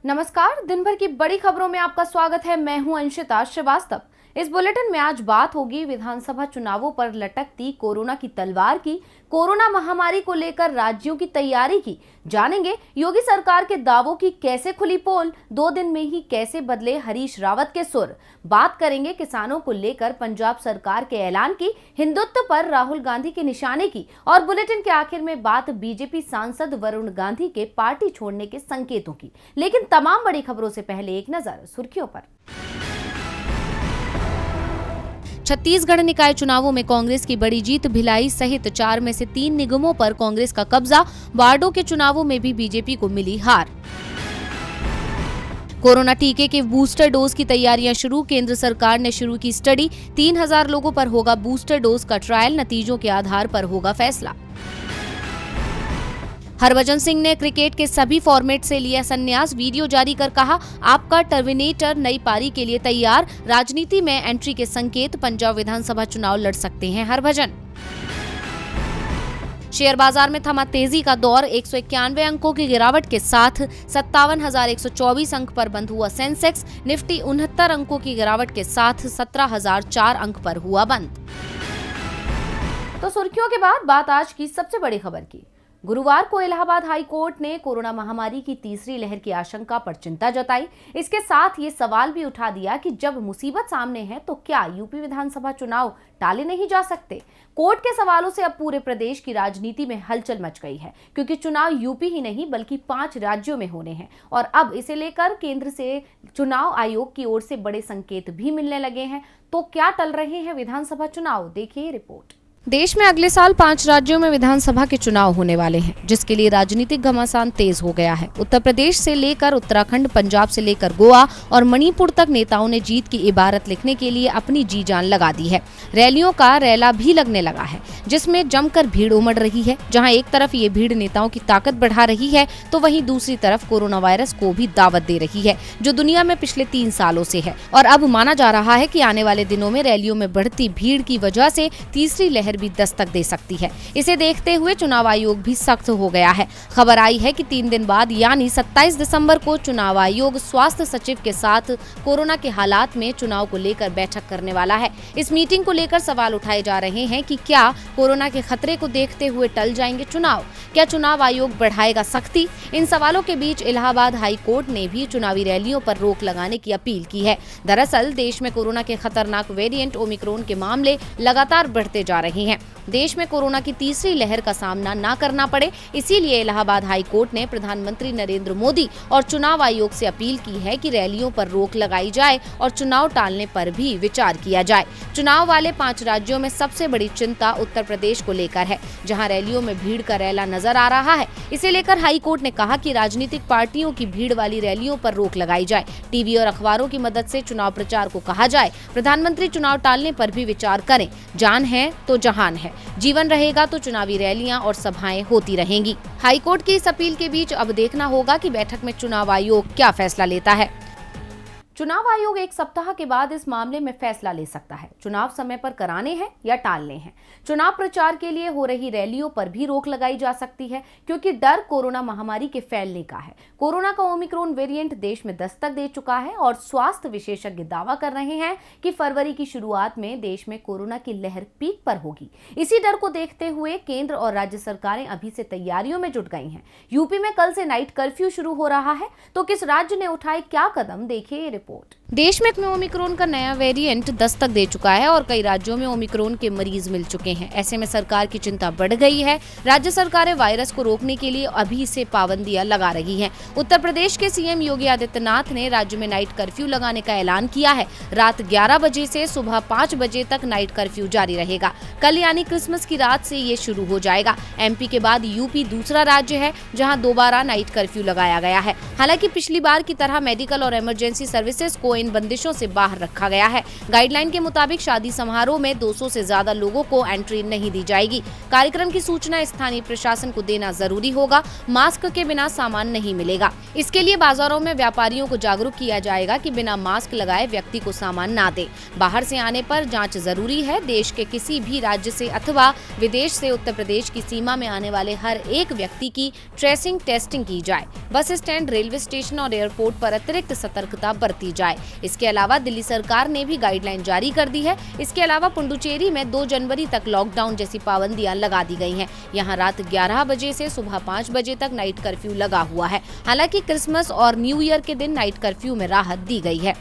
नमस्कार। दिन भर की बड़ी खबरों में आपका स्वागत है। मैं हूं अंशिता श्रीवास्तव। इस बुलेटिन में आज बात होगी विधानसभा चुनावों पर लटकती कोरोना की तलवार की, कोरोना महामारी को लेकर राज्यों की तैयारी की। जानेंगे योगी सरकार के दावों की कैसे खुली पोल, 2 दिन में ही कैसे बदले हरीश रावत के सुर। बात करेंगे किसानों को लेकर पंजाब सरकार के ऐलान की, हिंदुत्व पर राहुल गांधी के निशाने की, और बुलेटिन के आखिर में बात बीजेपी सांसद वरुण गांधी के पार्टी छोड़ने के संकेतों की। लेकिन तमाम बड़ी खबरों से पहले एक नजर सुर्खियों पर। छत्तीसगढ़ निकाय चुनावों में कांग्रेस की बड़ी जीत, भिलाई सहित 4 में से 3 निगमों पर कांग्रेस का कब्जा। वार्डों के चुनावों में भी बीजेपी को मिली हार। कोरोना टीके के बूस्टर डोज की तैयारियां शुरू, केंद्र सरकार ने शुरू की स्टडी। 3000 लोगों पर होगा बूस्टर डोज का ट्रायल, नतीजों के आधार पर होगा फैसला। हरभजन सिंह ने क्रिकेट के सभी फॉर्मेट से लिया संन्यास, वीडियो जारी कर कहा, आपका टर्मिनेटर नई पारी के लिए तैयार। राजनीति में एंट्री के संकेत, पंजाब विधानसभा चुनाव लड़ सकते हैं हरभजन। शेयर बाजार में थमा तेजी का दौर, 191 अंकों की गिरावट के साथ 57,124 अंक पर बंद हुआ सेंसेक्स। निफ्टी 69 अंकों की गिरावट के साथ 17,004 अंक पर हुआ बंद। तो सुर्खियों के बाद बात आज की सबसे बड़ी खबर की। गुरुवार को इलाहाबाद हाई कोर्ट ने कोरोना महामारी की तीसरी लहर की आशंका पर चिंता जताई। इसके साथ ये सवाल भी उठा दिया कि जब मुसीबत सामने है तो क्या यूपी विधानसभा चुनाव टाले नहीं जा सकते। कोर्ट के सवालों से अब पूरे प्रदेश की राजनीति में हलचल मच गई है, क्योंकि चुनाव यूपी ही नहीं बल्कि 5 राज्यों में होने हैं और अब इसे लेकर केंद्र से चुनाव आयोग की ओर से बड़े संकेत भी मिलने लगे हैं। तो क्या टल रहे हैं विधानसभा चुनाव, देखिए रिपोर्ट। देश में अगले साल 5 राज्यों में विधानसभा के चुनाव होने वाले हैं, जिसके लिए राजनीतिक घमासान तेज हो गया है। उत्तर प्रदेश से लेकर उत्तराखंड, पंजाब से लेकर गोवा और मणिपुर तक नेताओं ने जीत की इबारत लिखने के लिए अपनी जी जान लगा दी है। रैलियों का रैला भी लगने लगा है, जिसमें जमकर भीड़ उमड़ रही है। जहां एक तरफ ये भीड़ नेताओं की ताकत बढ़ा रही है, तो वहीं दूसरी तरफ कोरोना वायरस को भी दावत दे रही है, जो दुनिया में पिछले 3 सालों से है। और अब माना जा रहा है कि आने वाले दिनों में रैलियों में बढ़ती भीड़ की वजह से तीसरी लहर भी दस्तक दे सकती है। इसे देखते हुए चुनाव आयोग भी सख्त हो गया है। खबर आई है कि 3 दिन बाद यानी 27 दिसंबर को चुनाव आयोग स्वास्थ्य सचिव के साथ कोरोना के हालात में चुनाव को लेकर बैठक करने वाला है। इस मीटिंग को लेकर सवाल उठाए जा रहे हैं कि क्या कोरोना के खतरे को देखते हुए टल जाएंगे चुनाव, क्या चुनाव आयोग बढ़ाएगा सख्ती। इन सवालों के बीच इलाहाबाद हाई कोर्ट ने भी चुनावी रैलियों पर रोक लगाने की अपील की है। दरअसल देश में कोरोना के खतरनाक वेरिएंट ओमिक्रॉन के मामले लगातार बढ़ते जा रहे हैं। देश में कोरोना की तीसरी लहर का सामना न करना पड़े, इसीलिए इलाहाबाद हाई कोर्ट ने प्रधानमंत्री नरेंद्र मोदी और चुनाव आयोग से अपील की है कि रैलियों पर रोक लगाई जाए और चुनाव टालने पर भी विचार किया जाए। चुनाव वाले 5 राज्यों में सबसे बड़ी चिंता उत्तर प्रदेश को लेकर है, जहां रैलियों में भीड़ का रैला नजर आ रहा है। इसे लेकर हाई कोर्ट ने कहा कि राजनीतिक पार्टियों की भीड़ वाली रैलियों पर रोक लगाई जाए। टीवी और अखबारों की मदद से चुनाव प्रचार को कहा जाए। प्रधानमंत्री चुनाव टालने पर भी विचार करें। जान है तो जहान है, जीवन रहेगा तो चुनावी रैलियां और सभाएं होती रहेंगी। हाईकोर्ट की इस अपील के बीच अब देखना होगा कि बैठक में चुनाव आयोग क्या फैसला लेता है। चुनाव आयोग 1 सप्ताह के बाद इस मामले में फैसला ले सकता है। चुनाव समय पर कराने हैं या टालने हैं। चुनाव प्रचार के लिए हो रही रैलियों पर भी रोक लगाई जा सकती है, क्योंकि डर कोरोना महामारी के फैलने का है। कोरोना का ओमिक्रॉन वेरिएंट देश में दस्तक दे चुका है और स्वास्थ्य विशेषज्ञ दावा कर रहे हैं कि फरवरी की शुरुआत में देश में कोरोना की लहर पीक पर होगी। इसी डर को देखते हुए केंद्र और राज्य सरकारें अभी से तैयारियों में जुट गई हैं। यूपी में कल से नाइट कर्फ्यू शुरू हो रहा है, तो किस राज्य ने उठाए क्या कदम, देखिए रिपोर्ट। देश में ओमिक्रॉन का नया वेरिएंट दस्तक दे चुका है और कई राज्यों में ओमिक्रॉन के मरीज मिल चुके हैं। ऐसे में सरकार की चिंता बढ़ गई है। राज्य सरकारें वायरस को रोकने के लिए अभी से पाबंदियां लगा रही हैं। उत्तर प्रदेश के सीएम योगी आदित्यनाथ ने राज्य में नाइट कर्फ्यू लगाने का ऐलान किया है। रात 11 बजे से सुबह 5 बजे तक नाइट कर्फ्यू जारी रहेगा। कल यानी क्रिसमस की रात से ये शुरू हो जाएगा। एमपी के बाद यूपी दूसरा राज्य है जहाँ दोबारा नाइट कर्फ्यू लगाया गया है। हालांकि पिछली बार की तरह मेडिकल और इमरजेंसी सर्विस सर्विसेज को इन बंदिशों से बाहर रखा गया है। गाइडलाइन के मुताबिक शादी समारोह में 200 से ज्यादा लोगों को एंट्री नहीं दी जाएगी। कार्यक्रम की सूचना स्थानीय प्रशासन को देना जरूरी होगा। मास्क के बिना सामान नहीं मिलेगा। इसके लिए बाजारों में व्यापारियों को जागरूक किया जाएगा कि बिना मास्क लगाए व्यक्ति को सामान ना दे। बाहर से आने पर जांच जरूरी है। देश के किसी भी राज्य से अथवा विदेश से उत्तर प्रदेश की सीमा में आने वाले हर एक व्यक्ति की ट्रेसिंग टेस्टिंग की जाए। बस स्टैंड, रेलवे स्टेशन और एयरपोर्ट पर अतिरिक्त सतर्कता बरती जाए। इसके अलावा दिल्ली सरकार ने भी गाइडलाइन जारी कर दी है। इसके अलावा पुडुचेरी में 2 जनवरी तक लॉकडाउन जैसी पाबंदियां लगा दी गई हैं। यहाँ रात 11 बजे से सुबह 5 बजे तक नाइट कर्फ्यू लगा हुआ है। हालांकि क्रिसमस और न्यू ईयर के दिन नाइट कर्फ्यू में राहत दी गई है।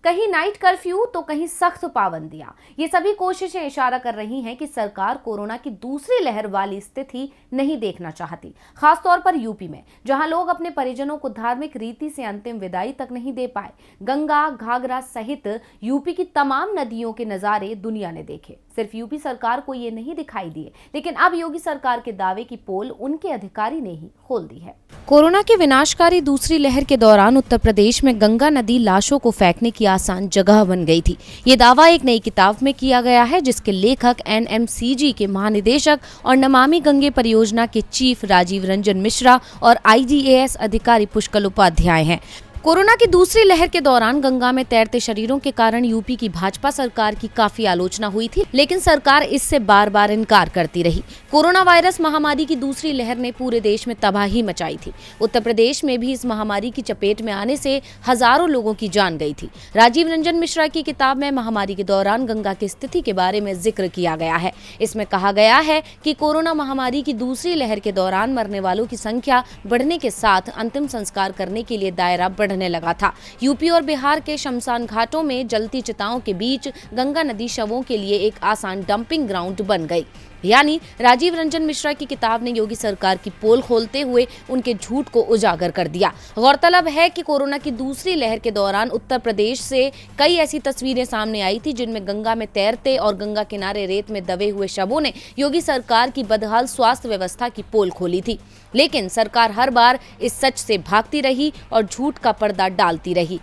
कहीं नाइट कर्फ्यू तो कहीं सख्त पाबंदियां। ये सभी कोशिशें इशारा कर रही हैं कि सरकार कोरोना की दूसरी लहर वाली स्थिति नहीं देखना चाहती, खासतौर पर यूपी में, जहां लोग अपने परिजनों को धार्मिक रीति से अंतिम विदाई तक नहीं दे पाए। गंगा, घाघरा सहित यूपी की तमाम नदियों के नजारे दुनिया ने देखे। सिर्फ यूपी सरकार को ये नहीं दिखाई दिए, लेकिन अब योगी सरकार के दावे की पोल उनके अधिकारी ने ही खोल दी है। कोरोना की विनाशकारी दूसरी लहर के दौरान उत्तर प्रदेश में गंगा नदी लाशों को फेंकने की आसान जगह बन गई थी। ये दावा एक नई किताब में किया गया है, जिसके लेखक NMCG के महानिदेशक और नमामि गंगे परियोजना के चीफ राजीव रंजन मिश्रा और IGAS अधिकारी पुष्कल उपाध्याय हैं। कोरोना की दूसरी लहर के दौरान गंगा में तैरते शरीरों के कारण यूपी की भाजपा सरकार की काफी आलोचना हुई थी, लेकिन सरकार इससे बार बार इनकार करती रही। कोरोना वायरस महामारी की दूसरी लहर ने पूरे देश में तबाही मचाई थी। उत्तर प्रदेश में भी इस महामारी की चपेट में आने से हजारों लोगों की जान गई थी। राजीव रंजन मिश्रा की किताब में महामारी के दौरान गंगा की स्थिति के बारे में जिक्र किया गया है। इसमें कहा गया है कि कोरोना महामारी की दूसरी लहर के दौरान मरने वालों की संख्या बढ़ने के साथ अंतिम संस्कार करने के लिए दायरा बढ़ने लगा था। यूपी और बिहार के शमशान घाटों में जलती चिताओं के बीच गंगा नदी शवों के लिए एक आसान डंपिंग ग्राउंड बन गई। यानी राजीव रंजन मिश्रा की किताब ने योगी सरकार की पोल खोलते हुए उनके झूठ को उजागर कर दिया। गौरतलब है कि कोरोना की दूसरी लहर के दौरान उत्तर प्रदेश से कई ऐसी तस्वीरें सामने आई थी, जिनमें गंगा में तैरते और गंगा किनारे रेत में दबे हुए शवों ने योगी सरकार की बदहाल स्वास्थ्य व्यवस्था की पोल खोली थी। लेकिन सरकार हर बार इस सच से भागती रही और झूठ का पर्दा डालती रही।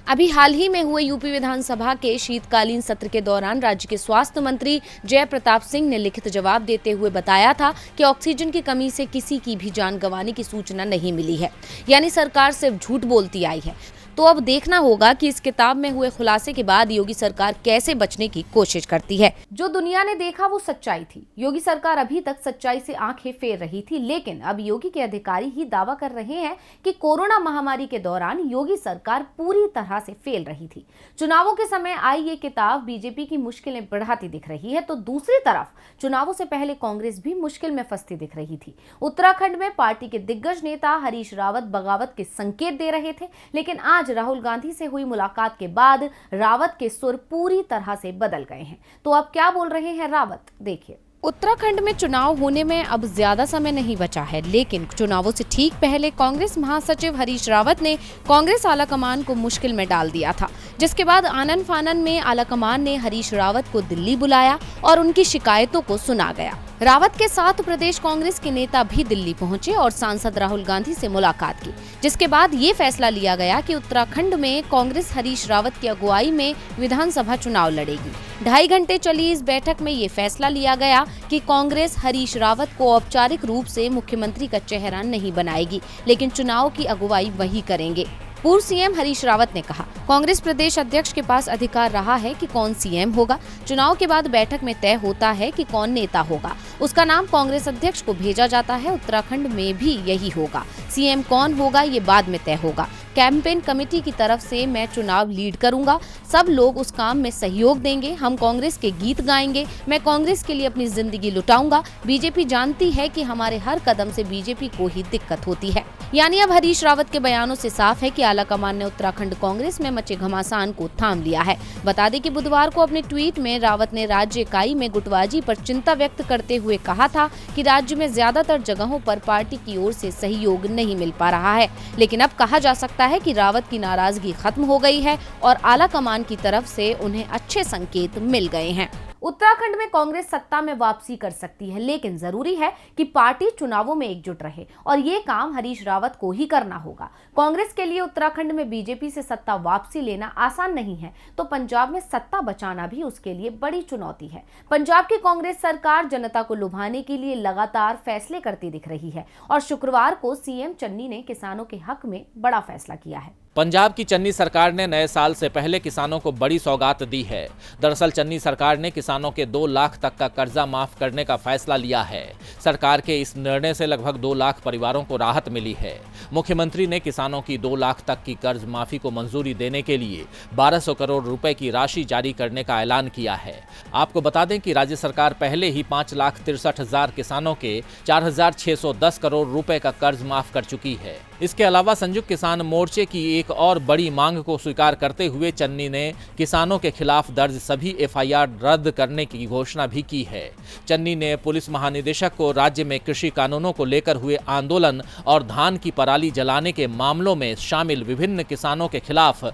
अभी हाल ही में हुए यूपी विधानसभा के शीतकालीन सत्र के दौरान राज्य के स्वास्थ्य मंत्री जय प्रताप सिंह ने लिखित जवाब देते हुए बताया था कि ऑक्सीजन की कमी से किसी की भी जान गंवाने की सूचना नहीं मिली है। यानी सरकार सिर्फ झूठ बोलती आई है। तो अब देखना होगा कि इस किताब में हुए खुलासे के बाद योगी सरकार कैसे बचने की कोशिश करती है। जो दुनिया ने देखा वो सच्चाई थी। योगी सरकार अभी तक सच्चाई से आंखें फेर रही थी, लेकिन अब योगी के अधिकारी ही दावा कर रहे हैं कि कोरोना महामारी के दौरान योगी सरकार पूरी तरह से फेल रही थी। चुनावों के समय आई ये किताब बीजेपी की मुश्किलें बढ़ाती दिख रही है, तो दूसरी तरफ चुनावों से पहले कांग्रेस भी मुश्किल में फंसती दिख रही थी। उत्तराखंड में पार्टी के दिग्गज नेता हरीश रावत बगावत के संकेत दे रहे थे, लेकिन आज राहुल गांधी से हुई मुलाकात के बाद रावत के सुर पूरी तरह से बदल गए हैं। तो अब क्या बोल रहे हैं रावत, देखिए। उत्तराखंड में चुनाव होने में अब ज्यादा समय नहीं बचा है, लेकिन चुनावों से ठीक पहले कांग्रेस महासचिव हरीश रावत ने कांग्रेस आलाकमान को मुश्किल में डाल दिया था, जिसके बाद आनन फानन में आलाकमान ने हरीश रावत को दिल्ली बुलाया और उनकी शिकायतों को सुना गया। रावत के साथ प्रदेश कांग्रेस के नेता भी दिल्ली पहुंचे और सांसद राहुल गांधी से मुलाकात की, जिसके बाद ये फैसला लिया गया कि उत्तराखंड में कांग्रेस हरीश रावत की अगुवाई में विधानसभा चुनाव लड़ेगी। 2.5 घंटे चली इस बैठक में ये फैसला लिया गया कि कांग्रेस हरीश रावत को औपचारिक रूप से मुख्यमंत्री का चेहरा नहीं बनाएगी, लेकिन चुनाव की अगुवाई वही करेंगे। पूर्व सीएम हरीश रावत ने कहा, कांग्रेस प्रदेश अध्यक्ष के पास अधिकार रहा है कि कौन सीएम होगा। चुनाव के बाद बैठक में तय होता है कि कौन नेता होगा, उसका नाम कांग्रेस अध्यक्ष को भेजा जाता है। उत्तराखंड में भी यही होगा। सीएम कौन होगा ये बाद में तय होगा। कैंपेन कमेटी की तरफ से मैं चुनाव लीड करूंगा, सब लोग उस काम में सहयोग देंगे, हम कांग्रेस के गीत गाएंगे, मैं कांग्रेस के लिए अपनी जिंदगी लुटाऊंगा। बीजेपी जानती है कि हमारे हर कदम से बीजेपी को ही दिक्कत होती है। यानी अब हरीश रावत के बयानों से साफ है कि आलाकमान ने उत्तराखंड कांग्रेस में मचे घमासान को थाम लिया है। बता दें कि बुधवार को अपने ट्वीट में रावत ने राज्य इकाई में गुटबाजी पर चिंता व्यक्त करते हुए कहा था कि राज्य में ज्यादातर जगहों पर पार्टी की ओर से सहयोग नहीं मिल पा रहा है, लेकिन अब कहा जा सकता है कि रावत की नाराजगी खत्म हो गई है और आलाकमान की तरफ से उन्हें अच्छे संकेत मिल गए हैं। उत्तराखंड में कांग्रेस सत्ता में वापसी कर सकती है, लेकिन जरूरी है कि पार्टी चुनावों में एकजुट रहे और ये काम हरीश रावत को ही करना होगा। कांग्रेस के लिए उत्तराखंड में बीजेपी से सत्ता वापसी लेना आसान नहीं है, तो पंजाब में सत्ता बचाना भी उसके लिए बड़ी चुनौती है। पंजाब की कांग्रेस सरकार जनता को लुभाने के लिए लगातार फैसले करती दिख रही है और शुक्रवार को सीएम चन्नी ने किसानों के हक में बड़ा फैसला किया है। पंजाब की चन्नी सरकार ने नए साल से पहले किसानों को बड़ी सौगात दी है। दरअसल चन्नी सरकार ने किसानों के 2 लाख तक का कर्जा माफ करने का फैसला लिया है। सरकार के इस निर्णय से लगभग 2 लाख परिवारों को राहत मिली है। मुख्यमंत्री ने किसानों की 2 लाख तक की कर्ज माफी को मंजूरी देने के लिए 1200 करोड़ रुपए की राशि जारी करने का ऐलान किया है। आपको बता दें कि राज्य सरकार पहले ही 5,63,000 किसानों के 4,610 करोड़ रुपए का कर्ज माफ कर चुकी है। इसके अलावा संयुक्त किसान मोर्चे की एक और बड़ी मांग को स्वीकार करते हुए चन्नी ने किसानों के खिलाफ दर्ज सभी एफआईआर रद्द करने की घोषणा भी की है। चन्नी ने पुलिस महानिदेशक को राज्य में कृषि कानूनों को लेकर हुए आंदोलन और धान की पराली जलाने के मामलों में शामिल विभिन्न किसानों के खिलाफ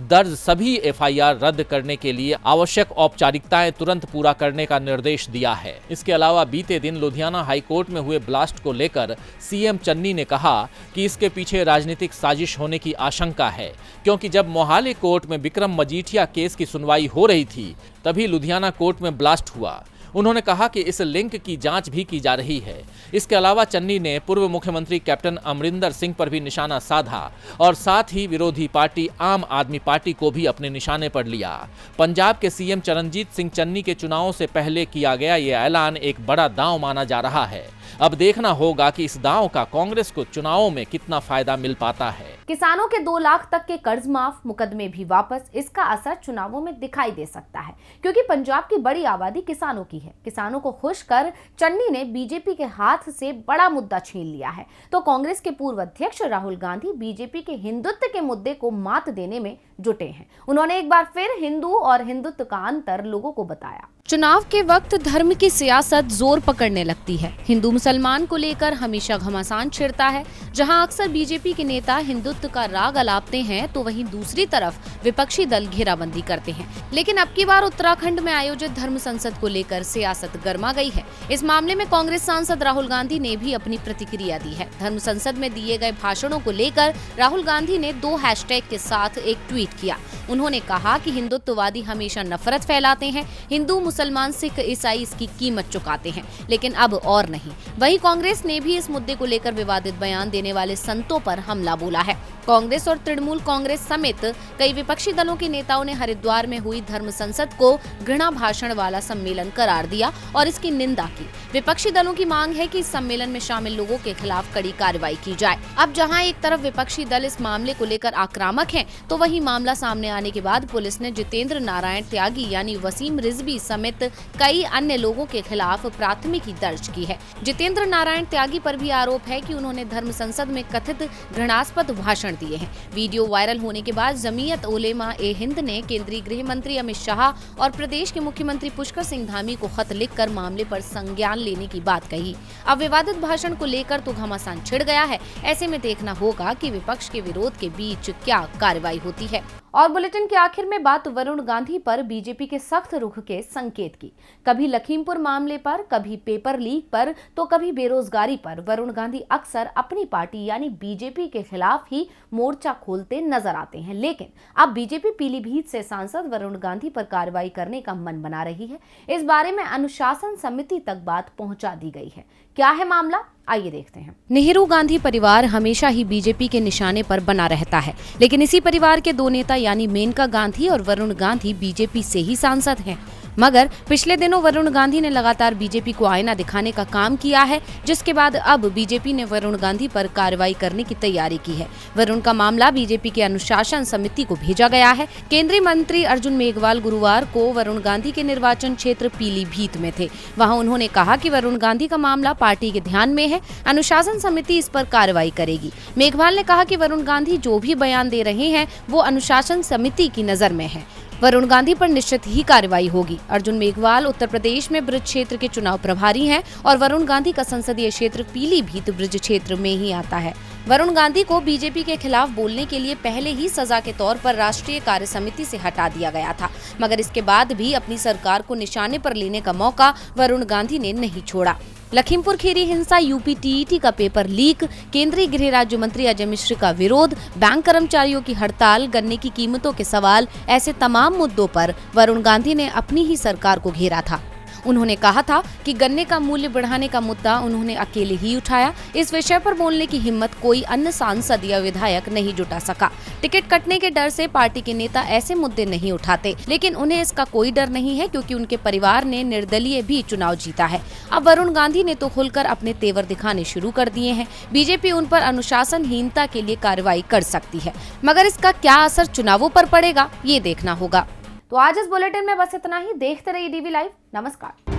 दर्ज सभी एफआईआर रद्द करने के लिए आवश्यक औपचारिकताएं तुरंत पूरा करने का निर्देश दिया है। इसके अलावा बीते दिन लुधियाना हाईकोर्ट में हुए ब्लास्ट को लेकर सीएम चन्नी ने कहा कि इसके पीछे राजनीतिक साजिश होने की आशंका है, क्योंकि जब मोहाली कोर्ट में विक्रम मजीठिया केस की सुनवाई हो रही थी तभी लुधियाना कोर्ट में ब्लास्ट हुआ। उन्होंने कहा कि इस लिंक की जांच भी की जा रही है। इसके अलावा चन्नी ने पूर्व मुख्यमंत्री कैप्टन अमरिंदर सिंह पर भी निशाना साधा और साथ ही विरोधी पार्टी आम आदमी पार्टी को भी अपने निशाने पर लिया। पंजाब के सीएम चरणजीत सिंह चन्नी के चुनावों से पहले किया गया ये ऐलान एक बड़ा दांव माना जा रहा है। अब देखना होगा कि इस दांव का कांग्रेस को चुनावों में कितना फायदा मिल पाता है। किसानों के 2 लाख तक के कर्ज माफ, मुकदमे भी वापस, इसका असर चुनावों में दिखाई दे सकता है, क्योंकि पंजाब की बड़ी आबादी किसानों की है। किसानों को खुश कर चन्नी ने बीजेपी के हाथ से बड़ा मुद्दा छीन लिया है, तो कांग्रेस के पूर्व अध्यक्ष राहुल गांधी बीजेपी के हिंदुत्व के मुद्दे को मात देने में जुटे हैं। उन्होंने एक बार फिर हिंदू और हिंदुत्व का अंतर लोगों को बताया। चुनाव के वक्त धर्म की सियासत जोर पकड़ने लगती है। हिंदू मुसलमान को लेकर हमेशा घमासान छिड़ता है। जहां अक्सर बीजेपी के नेता हिंदुत्व का राग अलापते हैं, तो वहीं दूसरी तरफ विपक्षी दल घेराबंदी करते हैं। लेकिन अब की बार उत्तराखंड में आयोजित धर्म संसद को लेकर सियासत गर्मा गई है। इस मामले में कांग्रेस सांसद राहुल गांधी ने भी अपनी प्रतिक्रिया दी है। धर्म संसद में दिए गए भाषणों को लेकर राहुल गांधी ने 2 हैशटैग के साथ एक ट्वीट किया। उन्होंने कहा कि हिंदुत्ववादी हमेशा नफरत फैलाते हैं, हिंदू, मुसलमान, सिख, ईसाई इसकी कीमत चुकाते हैं, लेकिन अब और नहीं। वहीं कांग्रेस ने भी इस मुद्दे को लेकर विवादित बयान देने वाले संतों पर हमला बोला है। कांग्रेस और तृणमूल कांग्रेस समेत कई विपक्षी दलों के नेताओं ने हरिद्वार में हुई धर्म संसद को घृणा भाषण वाला सम्मेलन करार दिया और इसकी निंदा की। विपक्षी दलों की मांग है कि इस सम्मेलन में शामिल लोगों के खिलाफ कड़ी कार्रवाई की जाए। अब जहां एक तरफ विपक्षी दल इस मामले को लेकर आक्रामक हैं, तो वहीं मामला सामने आने के बाद पुलिस ने जितेंद्र नारायण त्यागी यानी वसीम रिजवी समेत कई अन्य लोगों के खिलाफ प्राथमिकी दर्ज की है। जितेंद्र नारायण त्यागी पर भी आरोप है कि उन्होंने धर्म संसद में कथित घृणास्पद भाषण दिए हैं। वीडियो वायरल होने के बाद जमीयत उलेमा ए हिंद ने केंद्रीय गृह मंत्री अमित शाह और प्रदेश के मुख्यमंत्री पुष्कर सिंह धामी को खत लिखकर मामले पर संज्ञान लेने की बात कही। अब विवादित भाषण को लेकर तो घमासान छिड़ गया है। ऐसे में देखना होगा कि विपक्ष के विरोध के बीच क्या कार्रवाई होती है। और बुलेटिन के आखिर में बात वरुण गांधी पर बीजेपी के सख्त रुख के संकेत की। कभी लखीमपुर मामले पर, कभी पेपर लीक पर, तो कभी बेरोजगारी पर वरुण गांधी अक्सर अपनी पार्टी यानी बीजेपी के खिलाफ ही मोर्चा खोलते नजर आते हैं। लेकिन अब बीजेपी पीलीभीत से सांसद वरुण गांधी पर कार्रवाई करने का मन बना रही है। इस बारे में अनुशासन समिति तक बात पहुंचा दी गई है। क्या है मामला, आइए देखते हैं। नेहरू गांधी परिवार हमेशा ही बीजेपी के निशाने पर बना रहता है, लेकिन इसी परिवार के 2 नेता यानी मेनका गांधी और वरुण गांधी बीजेपी से ही सांसद हैं। मगर पिछले दिनों वरुण गांधी ने लगातार बीजेपी को आईना दिखाने का काम किया है, जिसके बाद अब बीजेपी ने वरुण गांधी पर कार्रवाई करने की तैयारी की है। वरुण का मामला बीजेपी के अनुशासन समिति को भेजा गया है। केंद्रीय मंत्री अर्जुन मेघवाल गुरुवार को वरुण गांधी के निर्वाचन क्षेत्र पीलीभीत में थे। वहां उन्होंने कहा कि वरुण गांधी का मामला पार्टी के ध्यान में है, अनुशासन समिति इस पर कार्रवाई करेगी। मेघवाल ने कहा कि वरुण गांधी जो भी बयान दे रहे हैं वो अनुशासन समिति की नजर में है। वरुण गांधी पर निश्चित ही कार्रवाई होगी। अर्जुन मेघवाल उत्तर प्रदेश में ब्रज क्षेत्र के चुनाव प्रभारी हैं और वरुण गांधी का संसदीय क्षेत्र पीलीभीत ब्रज क्षेत्र में ही आता है। वरुण गांधी को बीजेपी के खिलाफ बोलने के लिए पहले ही सजा के तौर पर राष्ट्रीय कार्य समिति से हटा दिया गया था, मगर इसके बाद भी अपनी सरकार को निशाने पर लेने का मौका वरुण गांधी ने नहीं छोड़ा। लखीमपुर खीरी हिंसा, यूपी टीईटी का पेपर लीक, केंद्रीय गृह राज्य मंत्री अजय मिश्र का विरोध, बैंक कर्मचारियों की हड़ताल, गन्ने की कीमतों के सवाल, ऐसे तमाम मुद्दों पर वरुण गांधी ने अपनी ही सरकार को घेरा था। उन्होंने कहा था कि गन्ने का मूल्य बढ़ाने का मुद्दा उन्होंने अकेले ही उठाया। इस विषय पर बोलने की हिम्मत कोई अन्य सांसद या विधायक नहीं जुटा सका। टिकट कटने के डर से पार्टी के नेता ऐसे मुद्दे नहीं उठाते, लेकिन उन्हें इसका कोई डर नहीं है क्योंकि उनके परिवार ने निर्दलीय भी चुनाव जीता है। अब वरुण गांधी ने तो खुलकर अपने तेवर दिखाने शुरू कर दिए हैं। बीजेपी उन पर अनुशासनहीनता के लिए कार्रवाई कर सकती है, मगर इसका क्या असर चुनावों पर पड़ेगा, ये देखना होगा। तो आज इस बुलेटिन में बस इतना ही। देखते रहिए डीवी लाइव। नमस्कार।